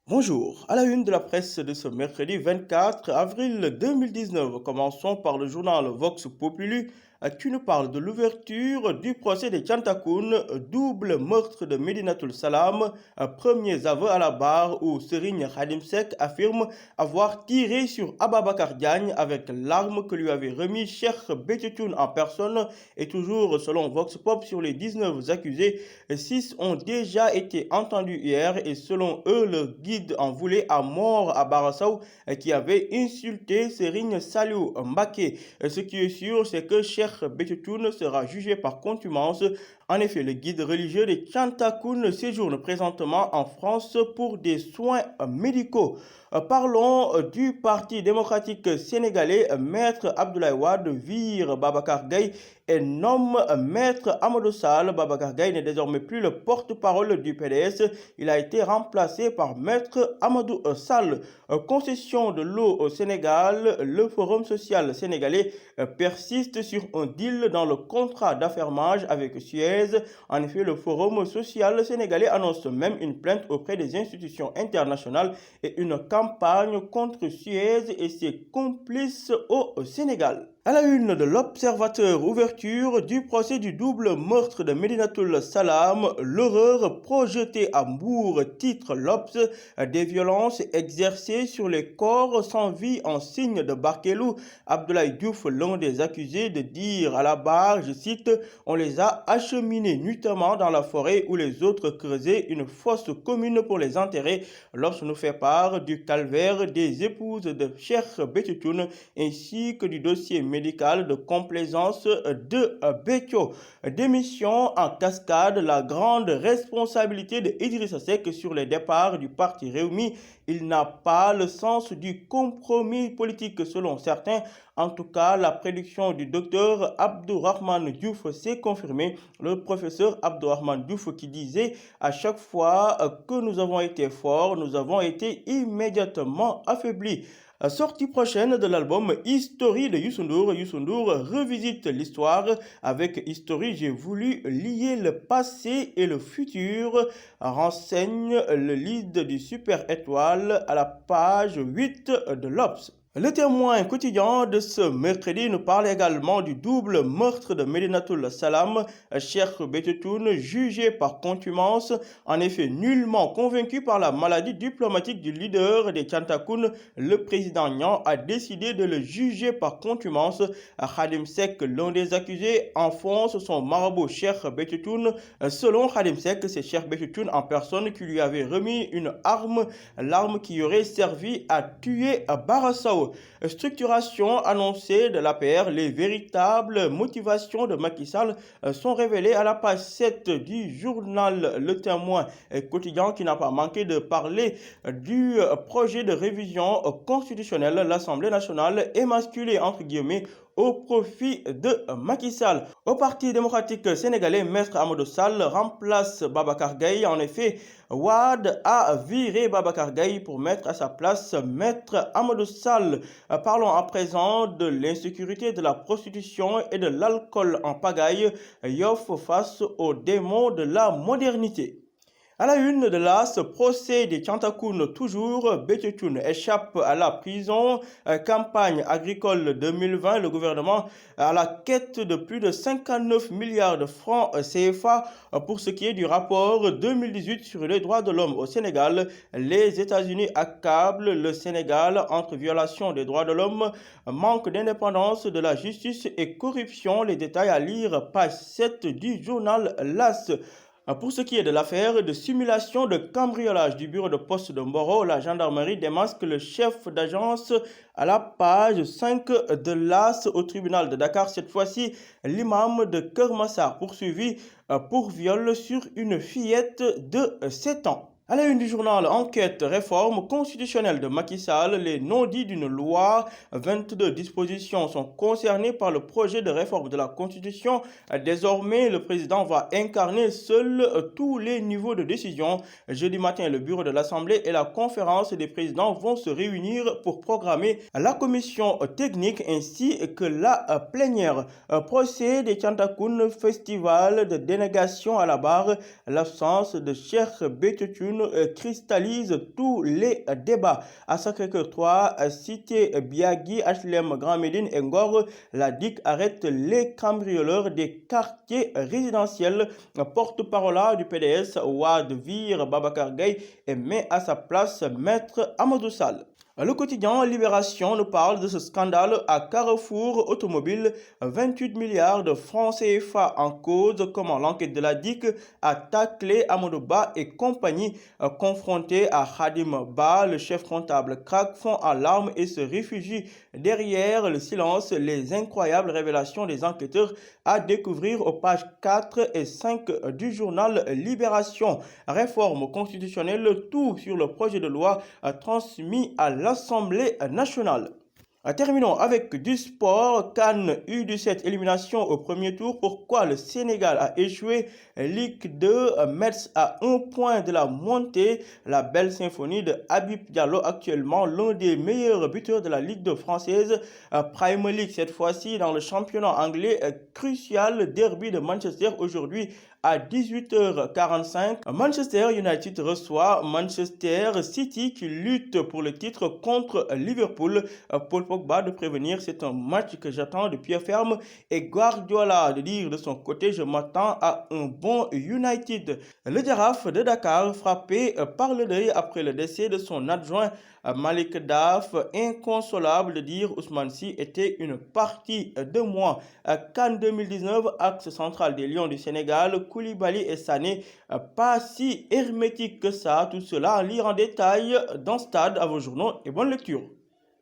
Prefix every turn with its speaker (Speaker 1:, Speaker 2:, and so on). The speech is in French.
Speaker 1: Bonjour, à la une de la presse de ce mercredi 24 avril 2019, commençons par le journal Vox Populi qui nous parle de l'ouverture du procès des Tchantakoun, double meurtre de Medinatul Salam, premiers aveux à la barre où Serigne Khadimsek affirme avoir tiré sur Ababakar Diagne avec l'arme que lui avait remis Cheikh Betchetoun en personne et toujours selon Vox Pop sur les 19 accusés, 6 ont déjà été entendus hier et selon eux, le guide en voulait à mort à Barassau qui avait insulté Serigne Saliou Mbaké. Ce qui est sûr, c'est que Cheikh Betchetoun sera jugé par contumace. En effet, le guide religieux des Tchantakoun séjourne présentement en France pour des soins médicaux. Parlons du Parti démocratique sénégalais. Maître Abdoulaye Wade vire Babacar Gaye et nomme Maître Amadou Sall. Babacar Gaye n'est désormais plus le porte-parole du PDS. Il a été remplacé par Maître Amadou Sall. Concession de l'eau au Sénégal, le Forum social sénégalais persiste sur un deal dans le contrat d'affermage avec Suez. En effet, le Forum social sénégalais annonce même une plainte auprès des institutions internationales et une campagne contre Suez et ses complices au Sénégal. À la une de l'Observateur, ouverture du procès du double meurtre de Medinatul Salam, l'horreur projetée à Mbour, titre l'Obs, des violences exercées sur les corps sans vie en signe de Barkelou. Abdoulaye Diouf, l'un des accusés, de dire à la barre, je cite, on les a acheminés nuitamment dans la forêt où les autres creusaient une fosse commune pour les enterrer. L'Obs nous fait part du calvaire des épouses de Cheikh Betchetoun ainsi que du dossier médical de complaisance de Betcho. Démission en cascade, la grande responsabilité de Idrissa Seck sur les départs du parti Rewmi. Il n'a pas le sens du compromis politique selon certains. En tout cas, la prédiction du docteur Abdourahmane Diouf s'est confirmée. Le professeur Abdourahmane Diouf qui disait à chaque fois que nous avons été forts, nous avons été immédiatement affaiblis. Sortie prochaine de l'album History de Youssou N'Dour. Youssou N'Dour revisite l'histoire. Avec History, j'ai voulu lier le passé et le futur. Renseigne le lead du Super Étoile à la page 8 de l'Obs. Le témoin quotidien de ce mercredi nous parle également du double meurtre de Medinatul Salam, Cheikh Betchetoun, jugé par contumace. En effet, nullement convaincu par la maladie diplomatique du leader des Tchantakoun, le président Nian a décidé de le juger par contumace. Khadim Sek, l'un des accusés, enfonce son marabout Cheikh Betchetoun. Selon Khadim Sek, c'est Cheikh Betchetoun en personne qui lui avait remis une arme, l'arme qui aurait servi à tuer Barassau. Structuration annoncée de l'APR, les véritables motivations de Macky Sall sont révélées à la page 7 du journal Le Témoin quotidien qui n'a pas manqué de parler du projet de révision constitutionnelle. L'Assemblée nationale émasculée entre guillemets au profit de Macky Sall. Au Parti démocratique sénégalais, Maître Amadou Sall remplace Babacar Gaye. En effet, Wade a viré Babacar Gaye pour mettre à sa place Maître Amadou Sall. Parlons à présent de l'insécurité, de la prostitution et de l'alcool en pagaille. Yoff face aux démons de la modernité. À la une de l'As, procès des Tchantakoun toujours, Betchetoun échappe à la prison, campagne agricole 2020, le gouvernement à la quête de plus de 59 milliards de francs CFA pour ce qui est du rapport 2018 sur les droits de l'homme au Sénégal. Les États-Unis accablent le Sénégal entre violation des droits de l'homme, manque d'indépendance de la justice et corruption. Les détails à lire, page 7 du journal LAS. Pour ce qui est de l'affaire de simulation de cambriolage du bureau de poste de Mboro, la gendarmerie démasque le chef d'agence à la page 5 de l'AS au tribunal de Dakar. Cette fois-ci, l'imam de Kermassar poursuivi pour viol sur une fillette de 7 ans. À la une du journal Enquête, réforme constitutionnelle de Macky Sall, les non-dits d'une loi, 22 dispositions sont concernées par le projet de réforme de la Constitution. Désormais, le président va incarner seul tous les niveaux de décision. Jeudi matin, le bureau de l'Assemblée et la conférence des présidents vont se réunir pour programmer la commission technique ainsi que la plénière. Procès des Tchantakoun, festival de dénégation à la barre, l'absence de Cheikh Betchetoun Tribune cristallise tous les débats. À Sacré-Cœur 3, Cité Biagui, HLM Grand Médine et Ngor, la DIC arrête les cambrioleurs des quartiers résidentiels. Porte-parole du PDS, Ouad vire Babacar Gaye et met à sa place Maître Amadou Sall. Le quotidien Libération nous parle de ce scandale à Carrefour Automobile, 28 milliards de francs CFA en cause, comment l'enquête de la DIC a taclé Amadou Ba et compagnie. Confronté à Khadim Ba, le chef comptable craque, fond en larmes et se réfugie derrière le silence. Les incroyables révélations des enquêteurs à découvrir aux pages 4 et 5 du journal Libération. Réforme constitutionnelle, tout sur le projet de loi transmis à l'Assemblée nationale. Terminons avec du sport. CAN U17 élimination au premier tour. Pourquoi le Sénégal a échoué? Ligue 2, Metz à 1 point de la montée. La belle symphonie de Habib Diallo, actuellement l'un des meilleurs buteurs de la Ligue 2 française. Premier League cette fois-ci dans le championnat anglais. Crucial derby de Manchester aujourd'hui à 18h45. Manchester United reçoit Manchester City qui lutte pour le titre contre Liverpool. Paul Pogba de prévenir, c'est un match que j'attends de pied ferme, et Guardiola de dire de son côté, je m'attends à un bon United. Le Giraffe de Dakar frappé par le deuil après le décès de son adjoint Malik Daf, inconsolable de dire Ousmane Sy était une partie de moi. CAN 2019, axe central des Lions du Sénégal, Koulibaly et Sané, pas si hermétique que ça. Tout cela à lire en détail dans Stade. À vos journaux et bonne lecture.